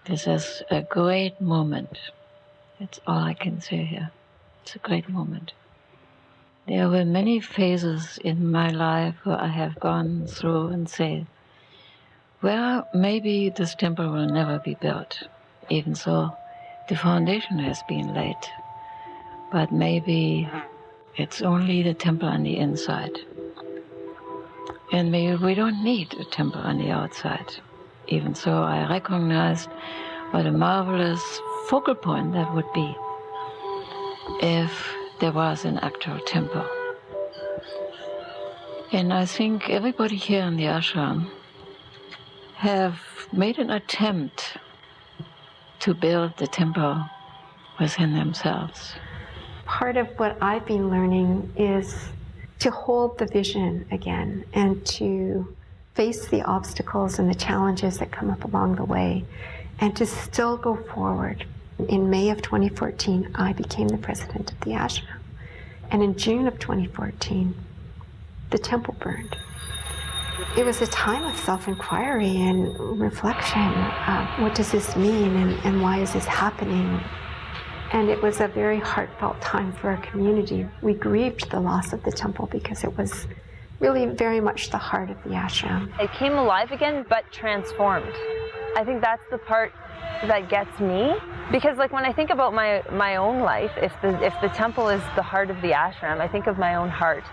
This is a great moment. That's all I can say here. It's a great moment. There were many phases in my life where I have gone through and said, well, maybe this temple will never be built, even though the foundation has been laid. But maybe it's only the temple on the inside. And maybe we don't need a temple on the outside. Even so, I recognized what a marvelous focal point that would be if there was an actual temple. And I think everybody here in the ashram have made an attempt to build the temple within themselves. Part of what I've been learning is to hold the vision again and to face the obstacles and the challenges that come up along the way and to still go forward. In May of 2014, I became the president of the ashram. And in June of 2014, the temple burned. It was a time of self-inquiry and reflection. What does this mean and why is this happening? And it was a very heartfelt time for our community. We grieved the loss of the temple because it was really very much the heart of the ashram. It came alive again, but transformed. I think that's the part that gets me. Because like when I think about my own life, if the temple is the heart of the ashram, I think of my own heart.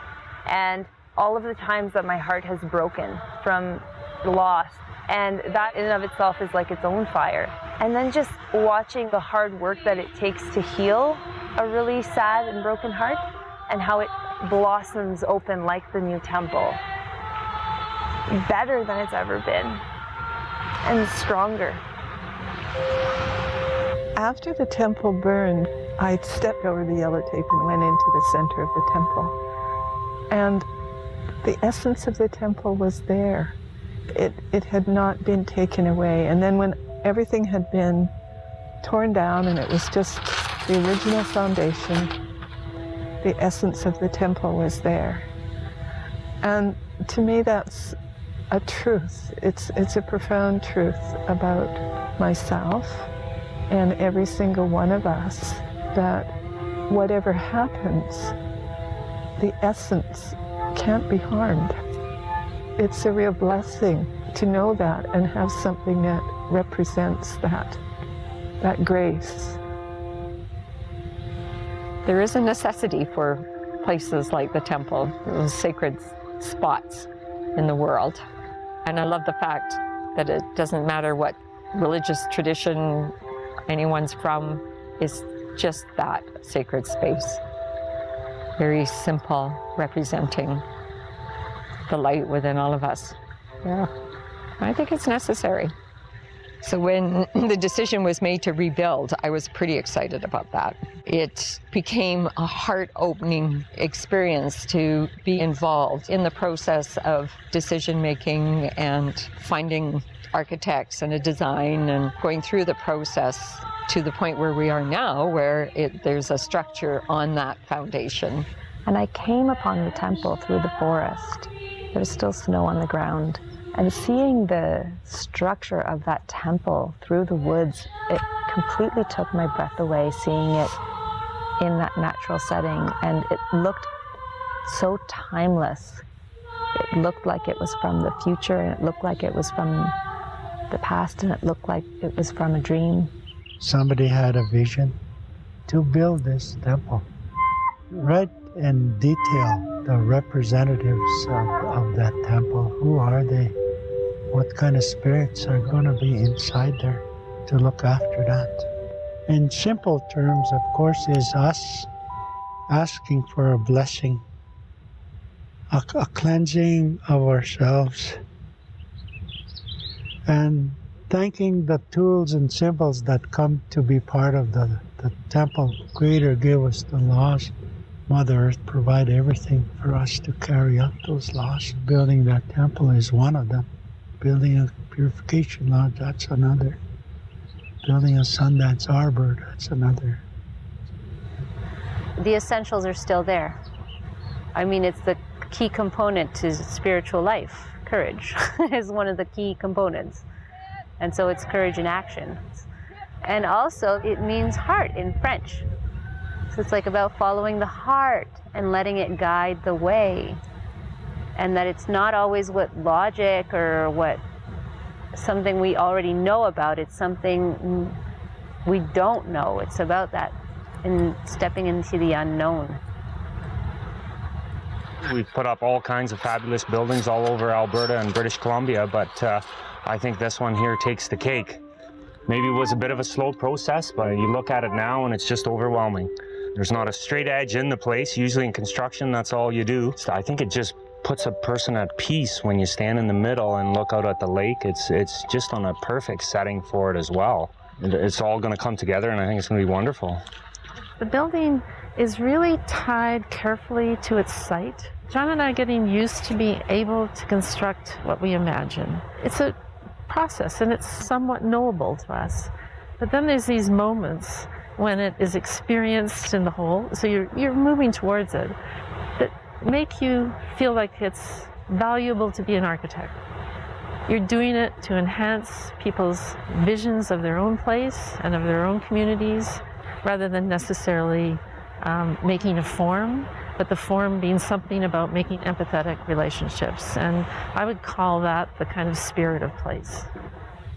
And all of the times that my heart has broken from loss. And that in and of itself is like its own fire. And then just watching the hard work that it takes to heal a really sad and broken heart and how it blossoms open like the new temple. Better than it's ever been and stronger. After the temple burned, I stepped over the yellow tape and went into the center of the temple. And the essence of the temple was there. It had not been taken away. And then when everything had been torn down and it was just the original foundation, the essence of the temple was there. And to me, that's a truth. It's a profound truth about myself and every single one of us, that whatever happens, the essence can't be harmed. It's a real blessing to know that and have something that represents that grace. There is a necessity for places like the temple, those sacred spots in the world. And I love the fact that it doesn't matter what religious tradition anyone's from, is just that sacred space. Very simple, representing the light within all of us. Yeah, I think it's necessary. So when the decision was made to rebuild, I was pretty excited about that. It became a heart-opening experience to be involved in the process of decision-making and finding architects and a design and going through the process to the point where we are now, where there's a structure on that foundation. And I came upon the temple through the forest. There was still snow on the ground. And seeing the structure of that temple through the woods, it completely took my breath away, seeing it in that natural setting. And it looked so timeless. It looked like it was from the future, and it looked like it was from the past, and it looked like it was from a dream. Somebody had a vision to build this temple. Right in detail, the representatives of that temple, who are they? What kind of spirits are going to be inside there to look after that? In simple terms, of course, is us asking for a blessing, a cleansing of ourselves, and thanking the tools and symbols that come to be part of the temple. Creator gave us the laws. Mother Earth provided everything for us to carry out those laws. Building that temple is one of them. Building a purification lodge, that's another. Building a Sundance Arbor, that's another. The essentials are still there. I mean, it's the key component to spiritual life. Courage is one of the key components. And so it's courage in action. And also it means heart in French. So it's like about following the heart and letting it guide the way. And that it's not always what logic or what something we already know about. It's something we don't know. It's about that and stepping into the unknown. We've put up all kinds of fabulous buildings all over Alberta and British Columbia, but I think this one here takes the cake. Maybe it was a bit of a slow process, but you look at it now and it's just overwhelming. There's not a straight edge in the place. Usually in construction, that's all you do. So I think it just puts a person at peace when you stand in the middle and look out at the lake. It's just on a perfect setting for it as well. It's all going to come together, and I think it's going to be wonderful. The building is really tied carefully to its site. John and I are getting used to being able to construct what we imagine. It's a process, and it's somewhat knowable to us. But then there's these moments when it is experienced in the whole, so you're moving towards it, that make you feel like it's valuable to be an architect. You're doing it to enhance people's visions of their own place and of their own communities, rather than necessarily making a form, but the form being something about making empathetic relationships. And I would call that the kind of spirit of place.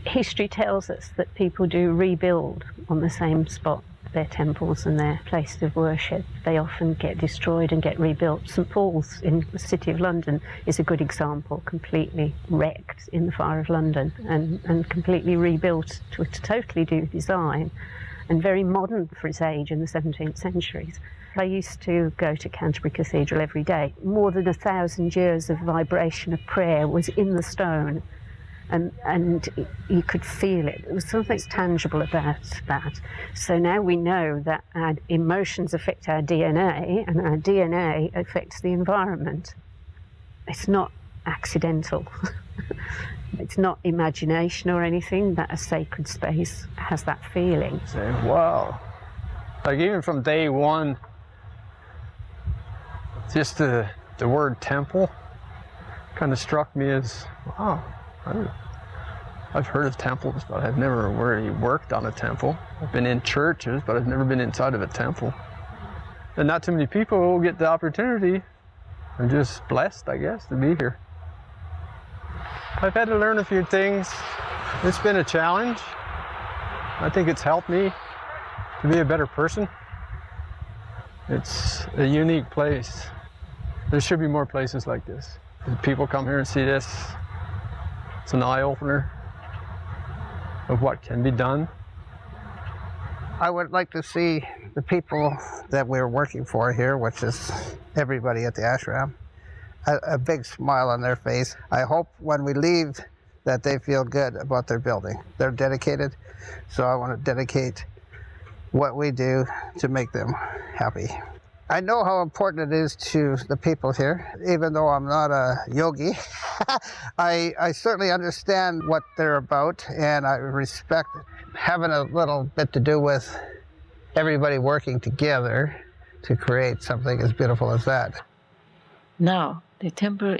History tells us that people do rebuild on the same spot. Their temples and their places of worship, they often get destroyed and get rebuilt. St Paul's in the City of London is a good example, completely wrecked in the fire of London and completely rebuilt to a totally new design and very modern for its age in the 17th centuries. I used to go to Canterbury Cathedral every day. More than 1,000 years of vibration of prayer was in the stone. And you could feel it. There was something tangible about that. So now we know that our emotions affect our DNA, and our DNA affects the environment. It's not accidental. It's not imagination or anything, that a sacred space has that feeling. Say, wow. Like even from day one, just the word temple kind of struck me as, wow. I've heard of temples, but I've never really worked on a temple. I've been in churches, but I've never been inside of a temple. And not too many people will get the opportunity. I'm just blessed, I guess, to be here. I've had to learn a few things. It's been a challenge. I think it's helped me to be a better person. It's a unique place. There should be more places like this. If people come here and see this, it's an eye-opener of what can be done. I would like to see the people that we're working for here, which is everybody at the ashram, a big smile on their face. I hope when we leave that they feel good about their building. They're dedicated, so I want to dedicate what we do to make them happy. I know how important it is to the people here. Even though I'm not a yogi, I certainly understand what they're about, and I respect it. Having a little bit to do with everybody working together to create something as beautiful as that. Now, the temple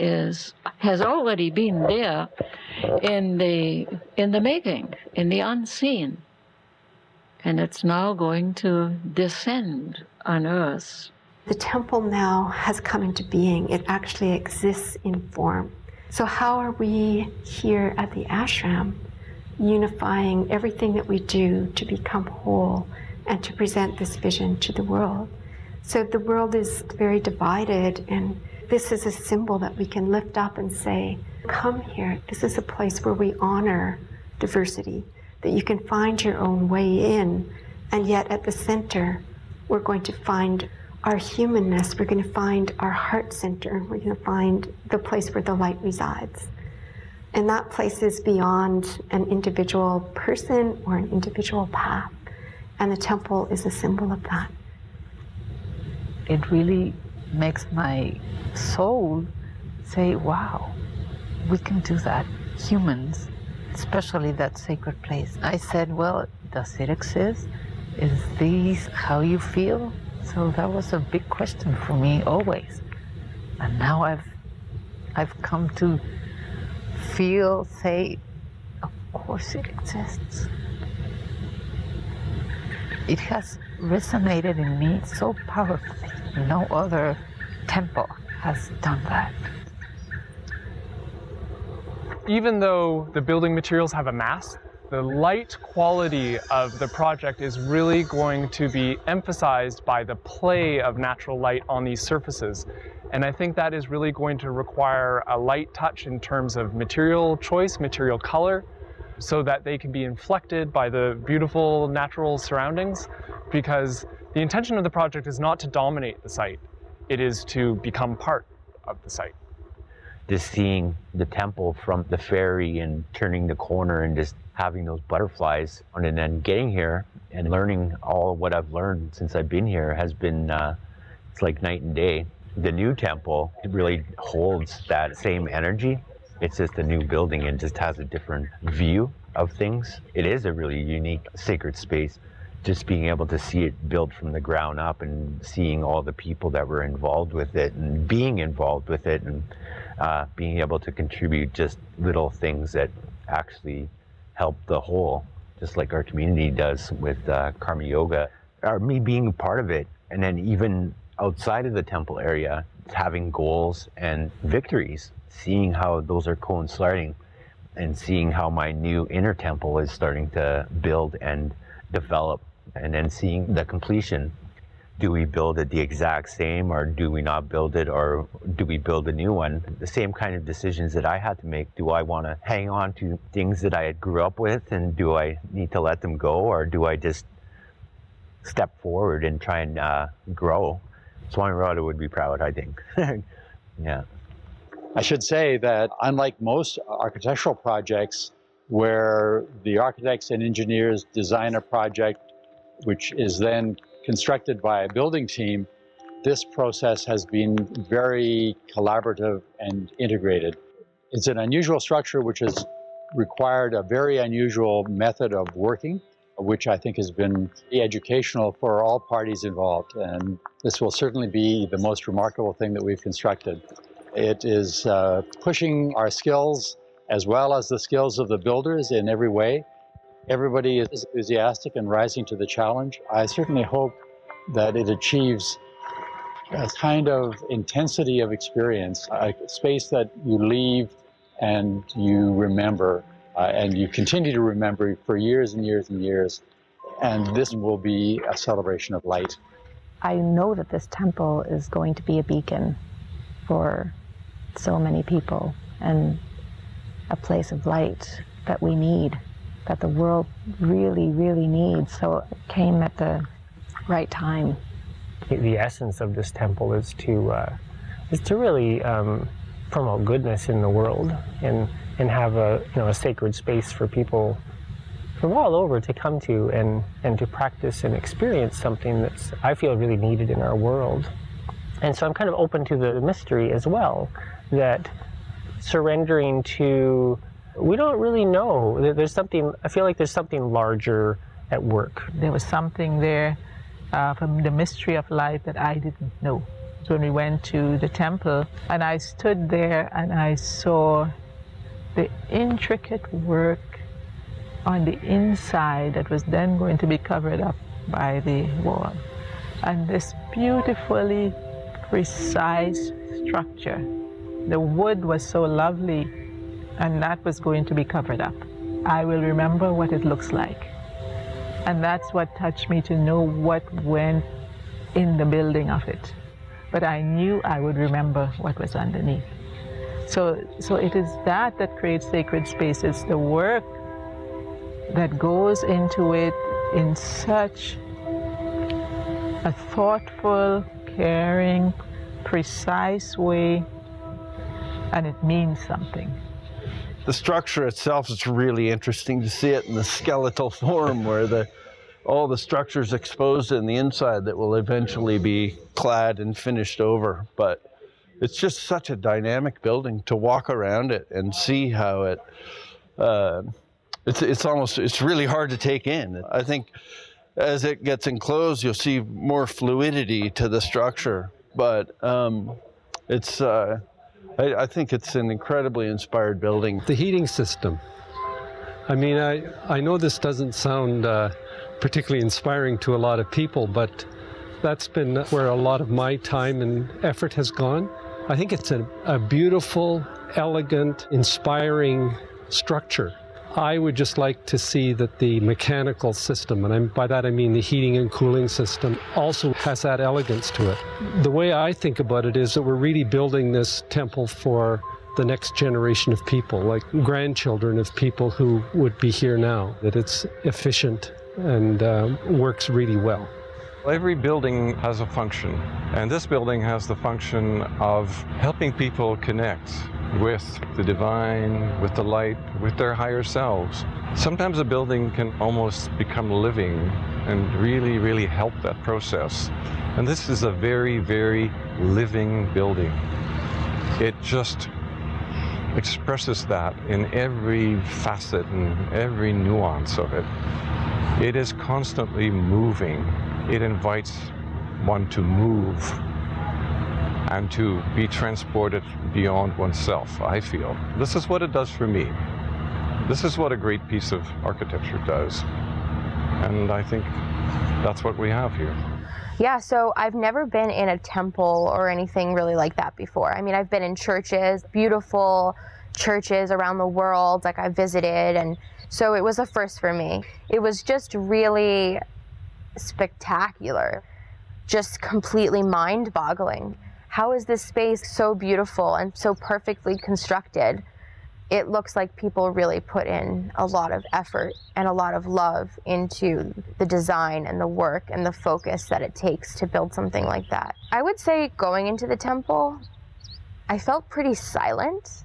has already been there in the making, in the unseen. And it's now going to descend on earth. The temple now has come into being. It actually exists in form. So how are we here at the ashram unifying everything that we do to become whole and to present this vision to the world? So the world is very divided, and this is a symbol that we can lift up and say, come here. This is a place where we honor diversity, that you can find your own way in, and yet at the center, we're going to find our humanness, we're going to find our heart center, we're going to find the place where the light resides. And that place is beyond an individual person or an individual path, and the temple is a symbol of that. It really makes my soul say, wow, we can do that, humans, especially that sacred place. I said, well, does it exist? Is this how you feel? So that was a big question for me always. And now I've come to feel, say, course it exists. It has resonated in me so powerfully. No other temple has done that. Even though the building materials have a mass, the light quality of the project is really going to be emphasized by the play of natural light on these surfaces. And I think that is really going to require a light touch in terms of material choice, material color, so that they can be inflected by the beautiful natural surroundings, because the intention of the project is not to dominate the site. It is to become part of the site. Just seeing the temple from the ferry and turning the corner and just having those butterflies, and then getting here and learning all what I've learned since I've been here has been, it's like night and day. The new temple, it really holds that same energy. It's just a new building and just has a different view of things. It is a really unique sacred space. Just being able to see it built from the ground up and seeing all the people that were involved with it and being involved with it and being able to contribute just little things that actually help the whole, just like our community does with Karma Yoga, or me being a part of it. And then even outside of the temple area, having goals and victories, seeing how those are coinciding and seeing how my new inner temple is starting to build and develop, and then seeing the completion. Do we build it the exact same, or do we not build it, or do we build a new one? The same kind of decisions that I had to make. Do I want to hang on to things that I grew up with, and do I need to let them go, or do I just step forward and try and grow? Swami Lalitananda would be proud, I think. Yeah. I should say that unlike most architectural projects where the architects and engineers design a project which is then constructed by a building team, this process has been very collaborative and integrated. It's an unusual structure which has required a very unusual method of working, which I think has been educational for all parties involved. And this will certainly be the most remarkable thing that we've constructed. It is pushing our skills as well as the skills of the builders in every way. Everybody is enthusiastic and rising to the challenge. I certainly hope that it achieves a kind of intensity of experience, a space that you leave and you remember, and you continue to remember for years and years and years. And this will be a celebration of light. I know that this temple is going to be a beacon for so many people, and a place of light that we need, that the world really, really needs. So it came at the right time. The essence of this temple is to really promote goodness in the world and have a sacred space for people from all over to come to and to practice and experience something that's, I feel, really needed in our world. And so I'm kind of open to the mystery as well, that surrendering to, we don't really know. There's something, I feel like there's something larger at work. There was something there from the mystery of life that I didn't know. So when we went to the temple, and I stood there and I saw the intricate work on the inside that was then going to be covered up by the wall. And this beautifully precise structure. The wood was so lovely, and that was going to be covered up. I will remember what it looks like. And that's what touched me, to know what went in the building of it. But I knew I would remember what was underneath. So it is that creates sacred spaces, the work that goes into it in such a thoughtful, caring, precise way, and it means something. The structure itself is really interesting to see it in the skeletal form, where all the structure's exposed in the inside that will eventually be clad and finished over. But it's just such a dynamic building to walk around it and see how it, it's really hard to take in. I think as it gets enclosed, you'll see more fluidity to the structure. But I think it's an incredibly inspired building. The heating system I mean, I know this doesn't sound particularly inspiring to a lot of people, but that's been where a lot of my time and effort has gone. I think it's a beautiful, elegant, inspiring structure. I would just like to see that the mechanical system, and by that I mean the heating and cooling system, also has that elegance to it. The way I think about it is that we're really building this temple for the next generation of people, like grandchildren of people who would be here now, that it's efficient and works really well. Every building has a function, and this building has the function of helping people connect with the divine, with the light, with their higher selves. Sometimes a building can almost become living and really, really help that process. And this is a very, very living building. It just expresses that in every facet and every nuance of it. It is constantly moving. It invites one to move and to be transported beyond oneself, I feel. This is what it does for me. This is what a great piece of architecture does. And I think that's what we have here. Yeah, so I've never been in a temple or anything really like that before. I mean, I've been in churches, beautiful churches around the world, like I visited, and so it was a first for me. It was just really spectacular, just completely mind-boggling. How is this space so beautiful and so perfectly constructed? It looks like people really put in a lot of effort and a lot of love into the design and the work and the focus that it takes to build something like that. I would say going into the temple, I felt pretty silent.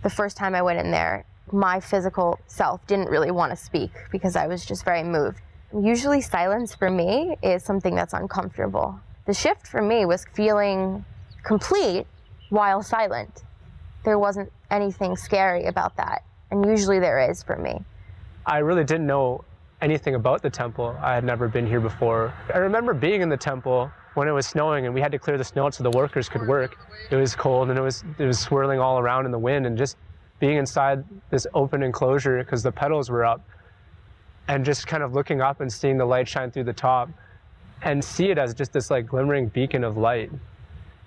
The first time I went in there, my physical self didn't really want to speak because I was just very moved. Usually silence for me is something that's uncomfortable. The shift for me was feeling complete while silent. There wasn't anything scary about that, and usually there is for me. I really didn't know anything about the temple. I had never been here before. I remember being in the temple when it was snowing and we had to clear the snow so the workers could work. It was cold and it was swirling all around in the wind, and just being inside this open enclosure because the petals were up, and just kind of looking up and seeing the light shine through the top and see it as just this like glimmering beacon of light.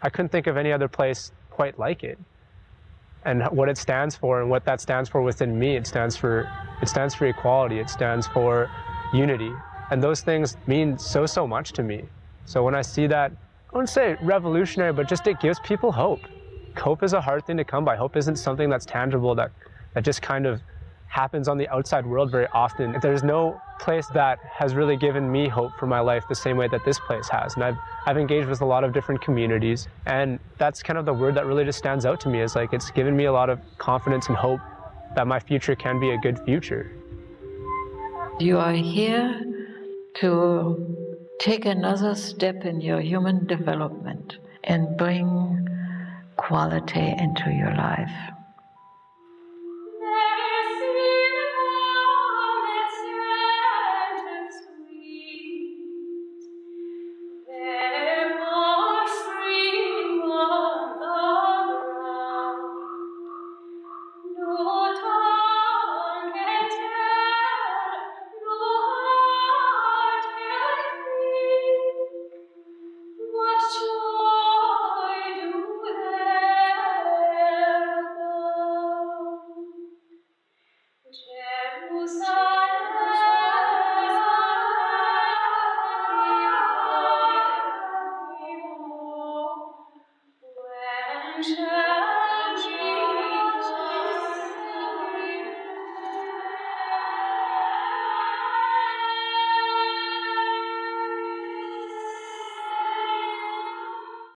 I couldn't think of any other place quite like it. And what it stands for and what that stands for within me, it stands for equality, it stands for unity. And those things mean so much to me. So when I see that, I wouldn't say revolutionary, but just it gives people hope. Hope is a hard thing to come by. Hope isn't something that's tangible, that just kind of happens on the outside world very often. There's no place that has really given me hope for my life the same way that this place has. And I've engaged with a lot of different communities, and that's kind of the word that really just stands out to me, is like it's given me a lot of confidence and hope that my future can be a good future. You are here to take another step in your human development and bring quality into your life.